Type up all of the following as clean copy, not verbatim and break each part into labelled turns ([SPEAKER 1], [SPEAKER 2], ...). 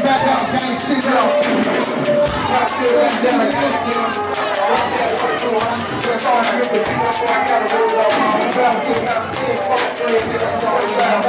[SPEAKER 1] back up, gang shit, yo. I feel that down again. That's all I really do, so I gotta roll up. I'm about to fuck free, nigga, I'm going inside.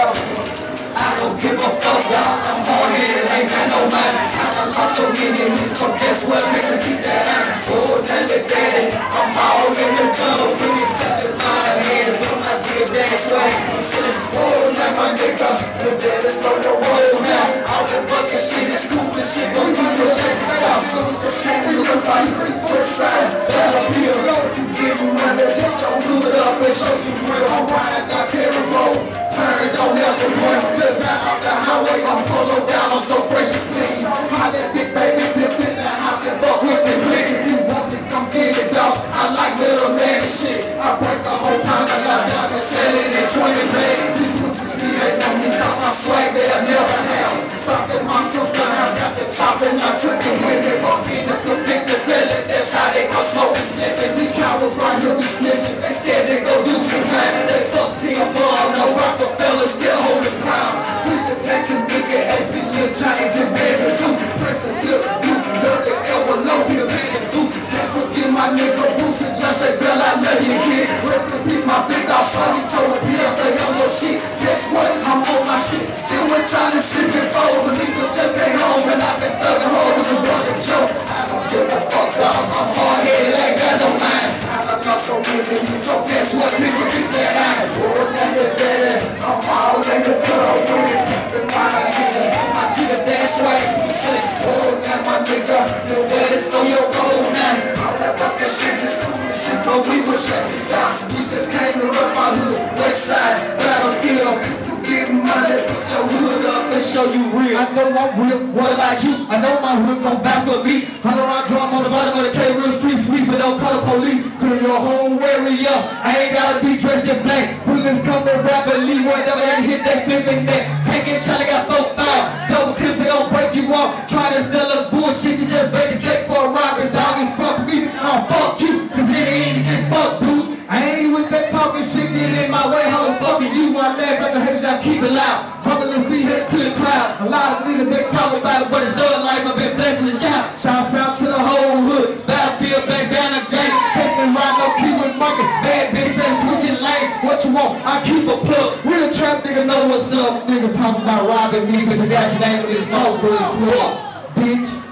[SPEAKER 1] I don't give a fuck, y'all. I'm hard-headed, ain't got no mind. I done lost so many, so guess what, bitch, I keep that iron. Oh, daddy, I'm all in the club, when you flip it, my hands on my jig, that's way. I'm sitting full, now my nigga, the daddy slow your roll now. All that fucking shit is cool, and shit gon' give me shit to stop. Just can't be the fight, west side, battlefield. You getting money, get your hood up and show you real. I'm riding down Terry Road, turned on every one. Just got off the highway, I'm polo down, I'm so fresh and clean. How that big baby dipped in the house and fuck with the click. If you want it, come get it, dog. I like little man and shit. I break the whole pound of love down and sell it in 20 bags. These pussies be hating on me cause my swag they'll never have. Stopped at my sister's house, got the chop and I took it with me. Fuck in the convicted feeling, that's how they go smoke and sniffing. These cowards right here be snitching, they scared they go do some time. They fuck Tim for no Rockefeller, still holding crown. Jackson, nigga, HB, Lil James, and David, too. Preston, Flip, Duke, Dirty, Elwood, Low, Panic, Duke. Can't forget my nigga, Bruce and Josh, they Bell, I love you, kid. Rest in peace, my big dog, son, he told me, Pierre, stay on your shit. Guess what? I'm on my shit. Still with Charlie, sipping fold, but people just came home, and I've been thugging hard with your brother, Joe. I don't give a fuck, dog. I'm hard-headed, ain't got no mind. I done lost so many, so guess what, bitch, you keep that eye. Oh, daddy, I'm all in the club, with it. My jigger dance way, he said, oh, now my nigga, no daddy stole your gold now. All that fucking shit is cool and shit, but we will shut this down. We just came to run my hood, west side, battlefield. You get money, put your hood up and show you real. I know I'm real, what about you? I know my hood gon' vouch for me. 100 round drum on the bottom of the K, real street sweep, but don't call the police. Clear your whole area, I ain't gotta be dressed in black. Bullets coming rapidly, whatever they hit, they flipping that. Charlie got 4-5, double clips, they gon' break you off. Try to sell us bullshit, you just bake a cake for a robin. Dog is fuck me, I'll fuck you, cause in the end you get fucked, dude. I ain't with that talking shit, get in my way, how was fucking you. I laugh at your haters, y'all keep it loud. Pumping L.Y.N.C.H headed to the crowd. A lot of niggas, they talking about it, but it's done life, I've been blessing the y'all. Shouts out to the whole hood, battlefield, back down the gate. Catch me ride no key with monkey, bad bitch, they switching lane. What you want? I keep a plug. Real trap nigga know what's up. Nigga talking about robbing me, but you got your name on this boat, bitch. Bitch.